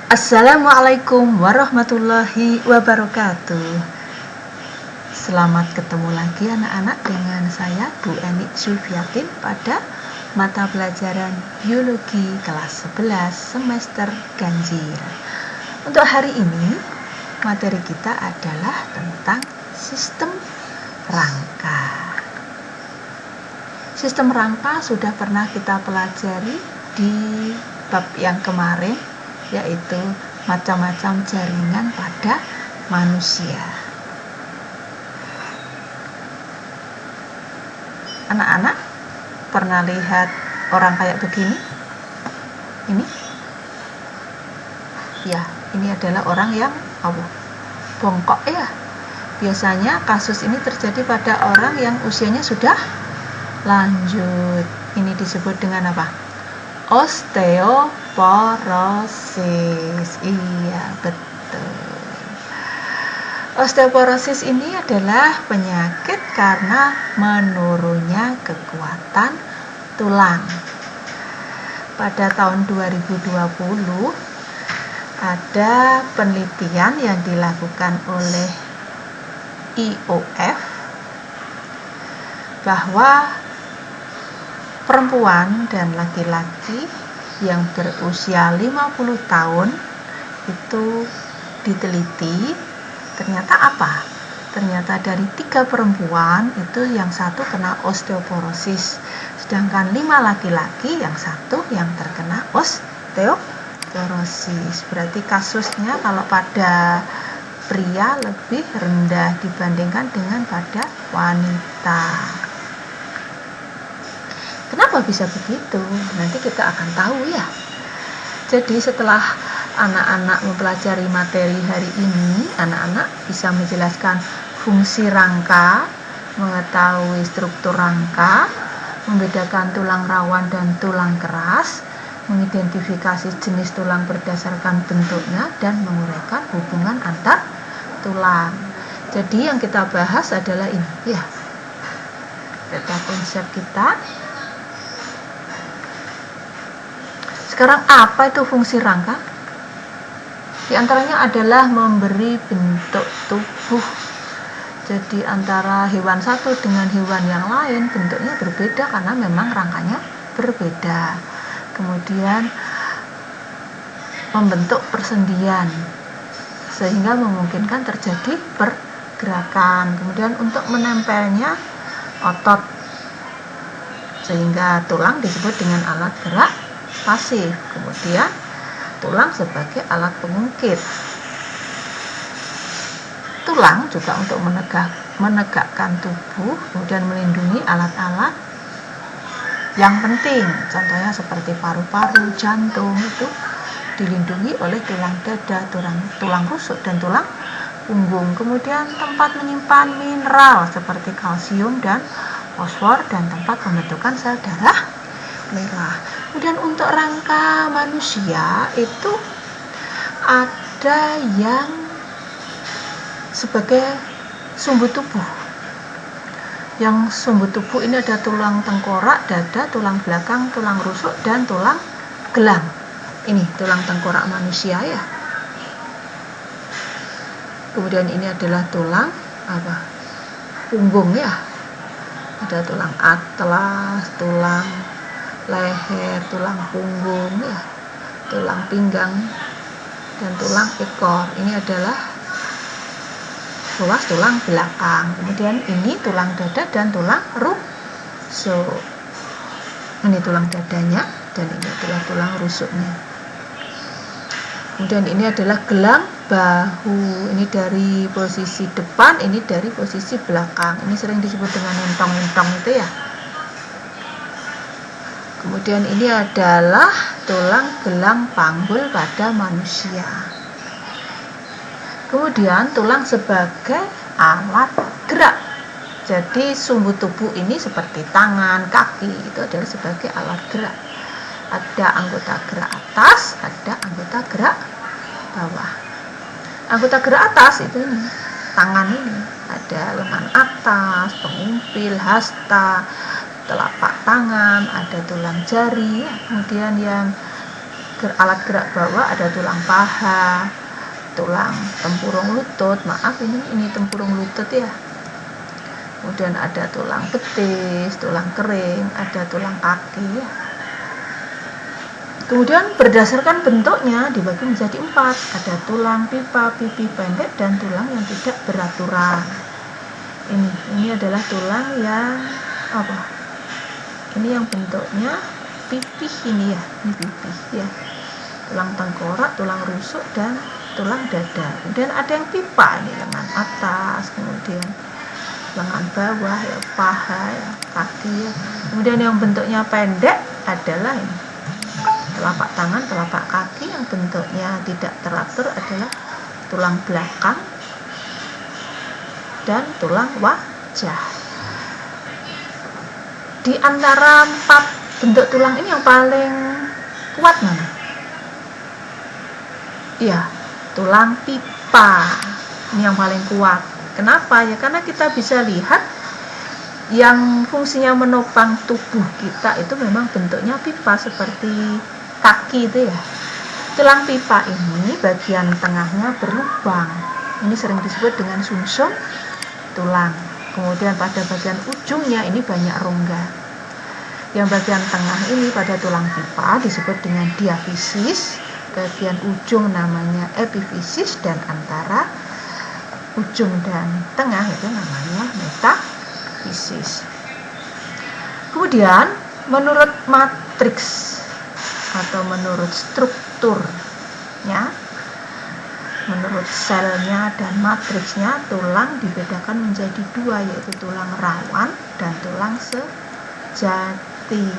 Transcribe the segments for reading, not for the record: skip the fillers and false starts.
Assalamualaikum warahmatullahi wabarakatuh. Selamat ketemu lagi anak-anak dengan saya Bu Eni Zulfiatin pada mata pelajaran biologi kelas 11 semester ganjil. Untuk hari ini materi kita adalah tentang sistem rangka. Sistem rangka sudah pernah kita pelajari di bab yang kemarin, yaitu macam-macam jaringan pada manusia. Anak-anak pernah lihat orang kayak begini? Ini? Ya, ini adalah orang yang bongkok ya. Biasanya kasus ini terjadi pada orang yang usianya sudah lanjut. Ini disebut dengan apa? Osteoporosis. Iya, betul. Osteoporosis ini adalah penyakit karena menurunnya kekuatan tulang. Pada tahun 2020 ada penelitian yang dilakukan oleh IOF bahwa perempuan dan laki-laki yang berusia 50 tahun itu diteliti, ternyata apa? Ternyata dari 3 perempuan itu yang 1 kena osteoporosis, sedangkan 5 laki-laki yang 1 yang terkena osteoporosis. Berarti kasusnya kalau pada pria lebih rendah dibandingkan dengan pada wanita. Kenapa bisa begitu? Nanti kita akan tahu ya. Jadi setelah anak-anak mempelajari materi hari ini, anak-anak bisa menjelaskan fungsi rangka, mengetahui struktur rangka, membedakan tulang rawan dan tulang keras, mengidentifikasi jenis tulang berdasarkan bentuknya, dan menguraikan hubungan antar tulang. Jadi yang kita bahas adalah ini ya. Data konsep kita. Sekarang apa itu fungsi rangka? Di antaranya adalah memberi bentuk tubuh. Jadi antara hewan satu dengan hewan yang lain bentuknya berbeda karena memang rangkanya berbeda. Kemudian membentuk persendian sehingga memungkinkan terjadi pergerakan. Kemudian untuk menempelnya otot sehingga tulang disebut dengan alat gerak pasif. Kemudian tulang sebagai alat pengungkit. Tulang juga untuk menegakkan tubuh, kemudian melindungi alat-alat yang penting. Contohnya seperti paru-paru, jantung itu dilindungi oleh tulang dada, tulang rusuk dan tulang punggung. Kemudian tempat menyimpan mineral seperti kalsium dan fosfor dan tempat pembentukan sel darah merah. Kemudian untuk rangka manusia itu ada yang sebagai sumbu tubuh. Yang sumbu tubuh ini ada tulang tengkorak, dada, tulang belakang, tulang rusuk, dan tulang gelang. Ini tulang tengkorak manusia ya. Kemudian ini adalah tulang punggung ya. Ada tulang atlas, tulang leher, tulang punggung ya, tulang pinggang dan tulang ekor. Ini adalah ruas tulang belakang. Kemudian ini tulang dada dan tulang rusuk. Ini tulang dadanya dan ini adalah tulang rusuknya. Kemudian ini adalah gelang bahu. Ini dari posisi depan, ini dari posisi belakang. Ini sering disebut dengan entong-entong itu ya. Kemudian ini adalah tulang gelang panggul pada manusia. Kemudian tulang sebagai alat gerak. Jadi sumbu tubuh ini seperti tangan, kaki itu adalah sebagai alat gerak. Ada anggota gerak atas, ada anggota gerak bawah. Anggota gerak atas itu ini, tangan ini. Ada lengan atas, pengumpil, hasta, telapak tangan, ada tulang jari. Kemudian yang alat gerak bawah ada tulang paha, tulang tempurung lutut, maaf ini tempurung lutut ya. Kemudian ada tulang betis, tulang kering, ada tulang kaki ya. Kemudian berdasarkan bentuknya dibagi menjadi 4. Ada tulang pipa, pipi pendek, dan tulang yang tidak beraturan. Ini adalah tulang yang apa? Ini yang bentuknya pipih ini ya, ini pipih ya. Tulang tengkorak, tulang rusuk, dan tulang dada. Kemudian ada yang pipa, ini lengan atas, kemudian lengan bawah ya, paha ya, kaki ya. Kemudian yang bentuknya pendek adalah ini, telapak tangan, telapak kaki. Yang bentuknya tidak teratur adalah tulang belakang dan tulang wajah. Di antara 4 bentuk tulang ini yang paling kuat mana? Iya, tulang pipa. Ini yang paling kuat. Kenapa? Ya karena kita bisa lihat yang fungsinya menopang tubuh kita itu memang bentuknya pipa seperti kaki itu ya. Tulang pipa ini bagian tengahnya berlubang. Ini sering disebut dengan sumsum tulang. Kemudian pada bagian ujungnya ini banyak rongga. Yang bagian tengah ini pada tulang pipa disebut dengan diafisis. Bagian ujung namanya epifisis, dan antara ujung dan tengah itu namanya metafisis. Kemudian menurut matriks atau menurut strukturnya, menurut selnya dan matriksnya, tulang dibedakan menjadi 2, yaitu tulang rawan dan tulang sejati.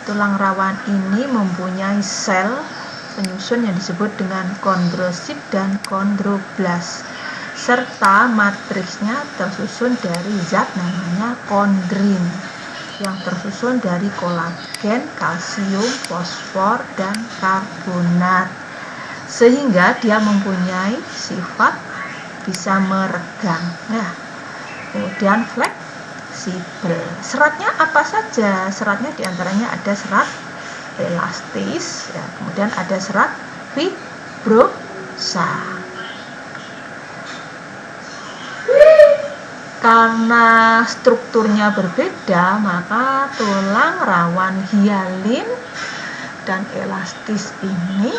Tulang rawan ini mempunyai sel penyusun yang disebut dengan kondrosit dan kondroblast, serta matriksnya tersusun dari zat namanya kondrin yang tersusun dari kolagen, kalsium, fosfor, dan karbonat, sehingga dia mempunyai sifat bisa meregang. Nah, kemudian fleksibel. Seratnya apa saja? Seratnya diantaranya ada serat elastis ya, kemudian ada serat fibrosa. Karena strukturnya berbeda, maka tulang rawan hialin dan elastis ini,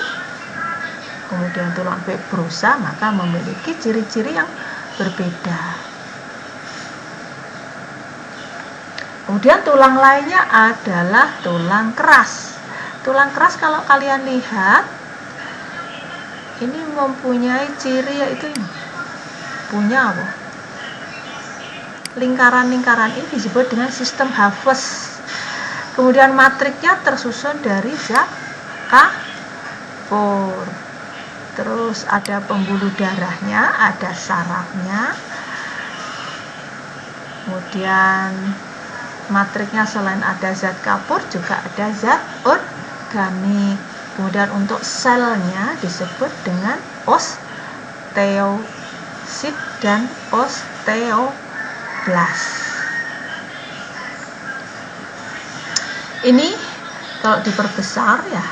kemudian tulang fibrosa, maka memiliki ciri-ciri yang berbeda. Kemudian tulang lainnya adalah tulang keras. Tulang keras kalau kalian lihat, ini mempunyai ciri yaitu ini, punya apa? Lingkaran-lingkaran ini disebut dengan sistem Haves. Kemudian matriknya tersusun dari zat kapur. Terus ada pembuluh darahnya, ada sarafnya. Kemudian matriknya selain ada zat kapur juga ada zat organik. Kemudian untuk selnya disebut dengan osteosit dan osteoblast. Ini kalau diperbesar ya,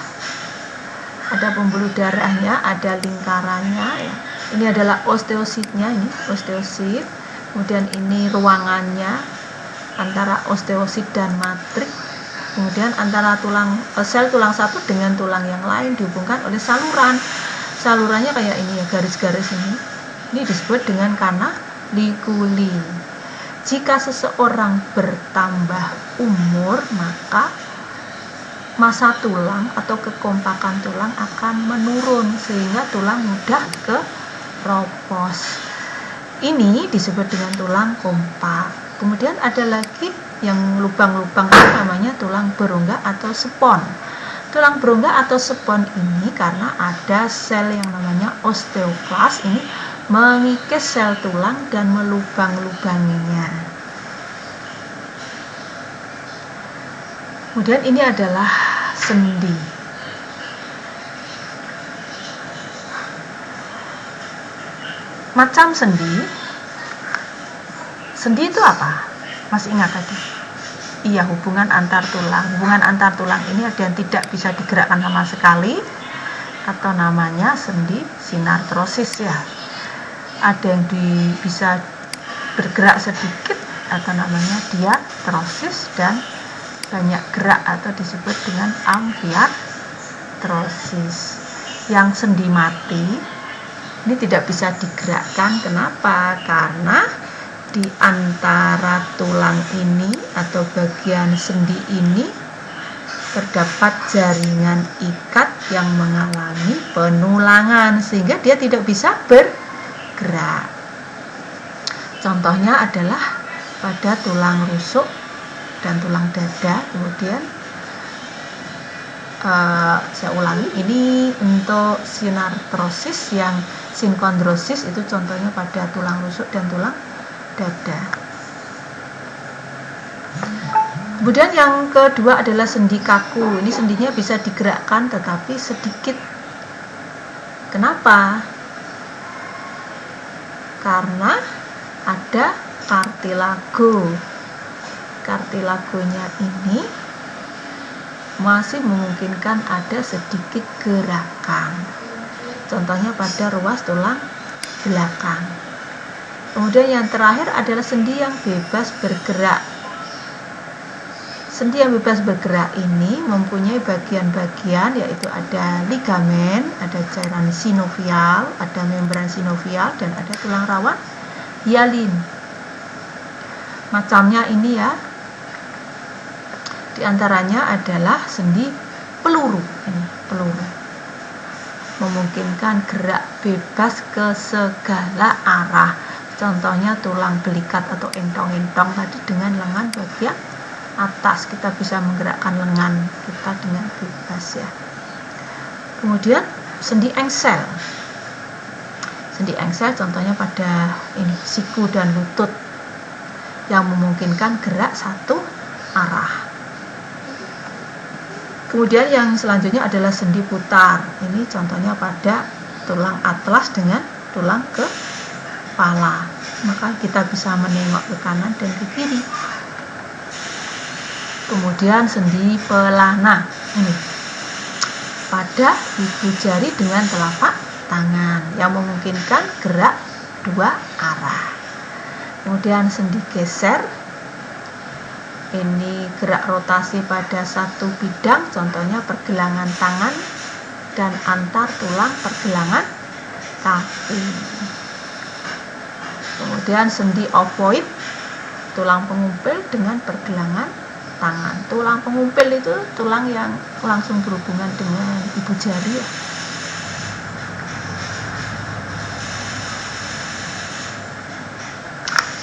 ada pembuluh darahnya, ada lingkarannya ya. Ini adalah osteositnya, ini osteosit. Kemudian ini ruangannya antara osteosit dan matrik. Kemudian antara sel tulang satu dengan tulang yang lain dihubungkan oleh saluran. Salurannya kayak ini ya, garis-garis ini. Ini disebut dengan kanaliculi. Jika seseorang bertambah umur, maka massa tulang atau kekompakan tulang akan menurun sehingga tulang mudah keropos. Ini disebut dengan tulang kompak. Kemudian ada lagi yang lubang-lubang itu namanya tulang berongga atau spon. Tulang berongga atau spon ini karena ada sel yang namanya osteoklas ini mengikis sel tulang dan melubang-lubanginya. Kemudian ini adalah sendi. Macam sendi. Sendi itu apa? Masih ingat tadi? Iya, hubungan antar tulang. Hubungan antar tulang ini ada yang tidak bisa digerakkan sama sekali, atau namanya sendi sinartrosis ya. Ada yang bisa bergerak sedikit, atau namanya diartrosis, dan banyak gerak atau disebut dengan amfiartrosis. Yang sendi mati ini tidak bisa digerakkan. Kenapa? Karena di antara tulang ini atau bagian sendi ini terdapat jaringan ikat yang mengalami penulangan sehingga dia tidak bisa bergerak. Contohnya adalah pada tulang rusuk dan tulang dada. Kemudian saya ulangi, ini untuk sinartrosis. Yang sinkondrosis itu contohnya pada tulang rusuk dan tulang dada. Kemudian yang kedua adalah sendi kaku. Ini sendinya bisa digerakkan tetapi sedikit. Kenapa? Karena ada kartilago. Kartilagonya ini masih memungkinkan ada sedikit gerakan. Contohnya pada ruas tulang belakang. Kemudian yang terakhir adalah sendi yang bebas bergerak. Sendi yang bebas bergerak ini mempunyai bagian-bagian, yaitu ada ligamen, ada cairan sinovial, ada membran sinovial, dan ada tulang rawan hialin. Macamnya ini ya, diantaranya adalah sendi peluru. Ini peluru memungkinkan gerak bebas ke segala arah. Contohnya tulang belikat atau entong-entong tadi dengan lengan bagian atas, kita bisa menggerakkan lengan kita dengan bebas ya. Kemudian sendi engsel. Sendi engsel contohnya pada ini siku dan lutut yang memungkinkan gerak satu arah. Kemudian yang selanjutnya adalah sendi putar. Ini contohnya pada tulang atlas dengan tulang kepala. Maka kita bisa menengok ke kanan dan ke kiri. Kemudian sendi pelana. Ini pada ibu jari dengan telapak tangan yang memungkinkan gerak dua arah. Kemudian sendi geser. Ini gerak rotasi pada satu bidang, contohnya pergelangan tangan dan antar tulang pergelangan kaki. Kemudian sendi ovoid, tulang pengumpil dengan pergelangan tangan. Tulang pengumpil itu tulang yang langsung berhubungan dengan ibu jari ya.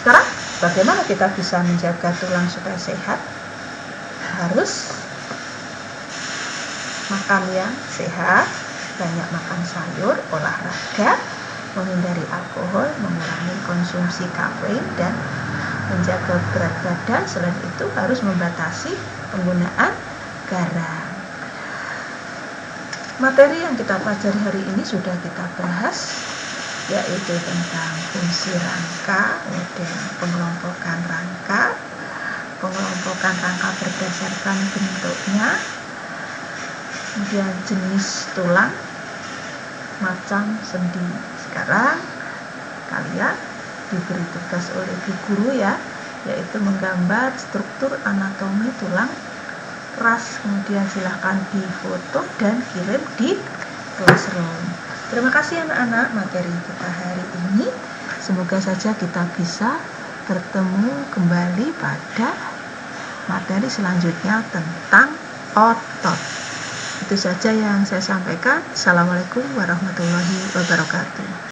Sekarang bagaimana kita bisa menjaga tulang supaya sehat? Harus makan yang sehat, banyak makan sayur, olahraga, menghindari alkohol, mengurangi konsumsi kafein, dan menjaga berat badan. Selain itu harus membatasi penggunaan garam. Materi yang kita pelajari hari ini sudah kita bahas, yaitu tentang fungsi rangka, kemudian pengelompokan rangka berdasarkan bentuknya, kemudian jenis tulang, macam sendi. Sekarang kalian diberi tugas oleh ibu guru ya, yaitu menggambar struktur anatomi tulang ras. Kemudian silahkan difoto dan kirim di classroom. Terima kasih anak-anak, materi kita hari ini. Semoga saja kita bisa bertemu kembali pada materi selanjutnya tentang otot. Itu saja yang saya sampaikan. Assalamualaikum warahmatullahi wabarakatuh.